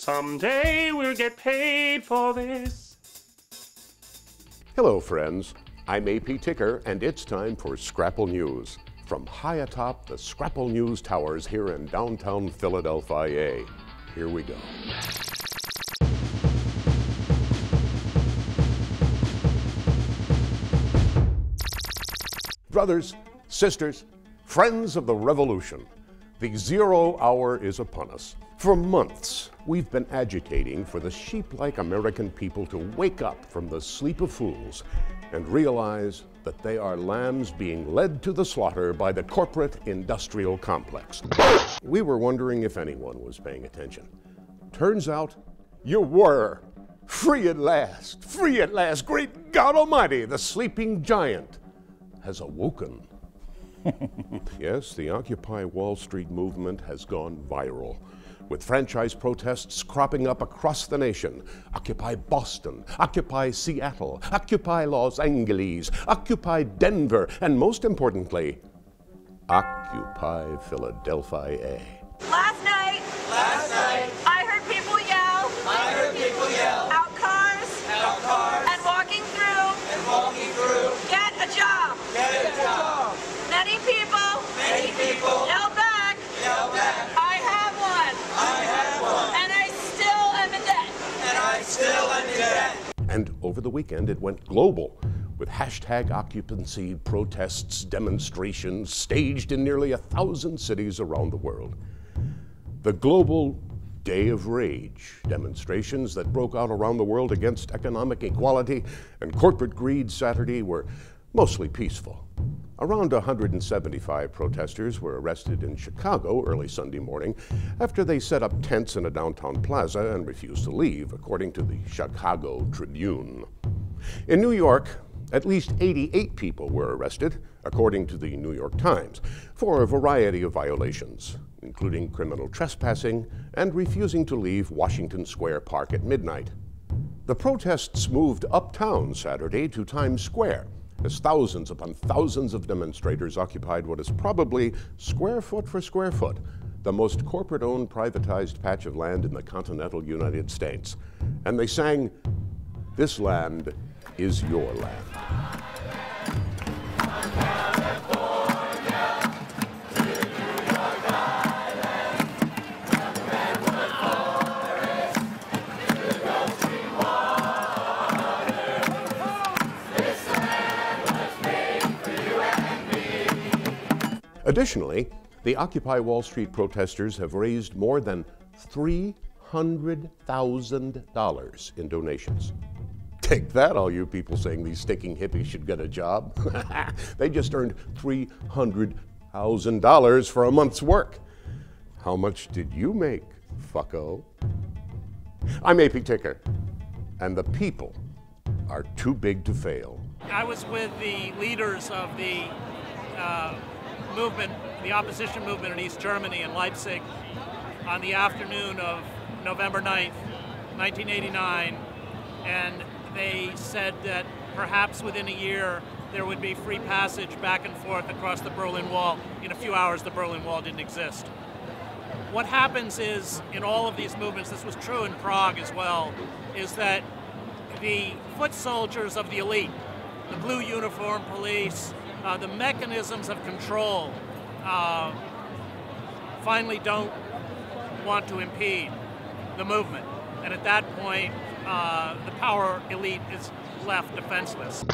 Someday we'll get paid for this. Hello, friends. I'm AP Ticker, and it's time for Scrapple News. From high atop the Scrapple News Towers here in downtown Philadelphia. Here we go. Brothers, sisters, friends of the revolution, the 0 hour is upon us. For months, we've been agitating for the sheep-like American people to wake up from the sleep of fools and realize that they are lambs being led to the slaughter by the corporate industrial complex. We were wondering if anyone was paying attention. Turns out you were. Free at last, free at last. Great God Almighty, the sleeping giant has awoken. Yes, the Occupy Wall Street movement has gone viral, with franchise protests cropping up across the nation. Occupy Boston, Occupy Seattle, Occupy Los Angeles, Occupy Denver, and most importantly, Occupy Philadelphia. Last night, I heard people yell. Out cars. And walking through. Get a job. Many people. Yell back. I have one. And I still am in debt. And over the weekend, it went global, with hashtag occupancy protests, demonstrations staged in nearly 1,000 cities around the world. The global Day of Rage demonstrations that broke out around the world against economic equality and corporate greed Saturday were mostly peaceful. Around 175 protesters were arrested in Chicago early Sunday morning after they set up tents in a downtown plaza and refused to leave, according to the Chicago Tribune. In New York, at least 88 people were arrested, according to the New York Times, for a variety of violations, including criminal trespassing and refusing to leave Washington Square Park at midnight. The protests moved uptown Saturday to Times Square, as thousands upon thousands of demonstrators occupied what is probably, square foot for square foot, the most corporate-owned privatized patch of land in the continental United States. And they sang, "This land is your land." Additionally, the Occupy Wall Street protesters have raised more than $300,000 in donations. Take that, all you people saying these stinking hippies should get a job. They just earned $300,000 for a month's work. How much did you make, fucko? I'm AP Ticker, and the people are too big to fail. I was with the leaders of the movement, the opposition movement in East Germany in Leipzig on the afternoon of November 9th, 1989, and they said that perhaps within a year there would be free passage back and forth across the Berlin Wall. In a few hours, the Berlin Wall didn't exist. What happens is, in all of these movements, this was true in Prague as well, is that the foot soldiers of the elite, the blue uniform police, the mechanisms of control finally don't want to impede the movement. And at that point, the power elite is left defenseless.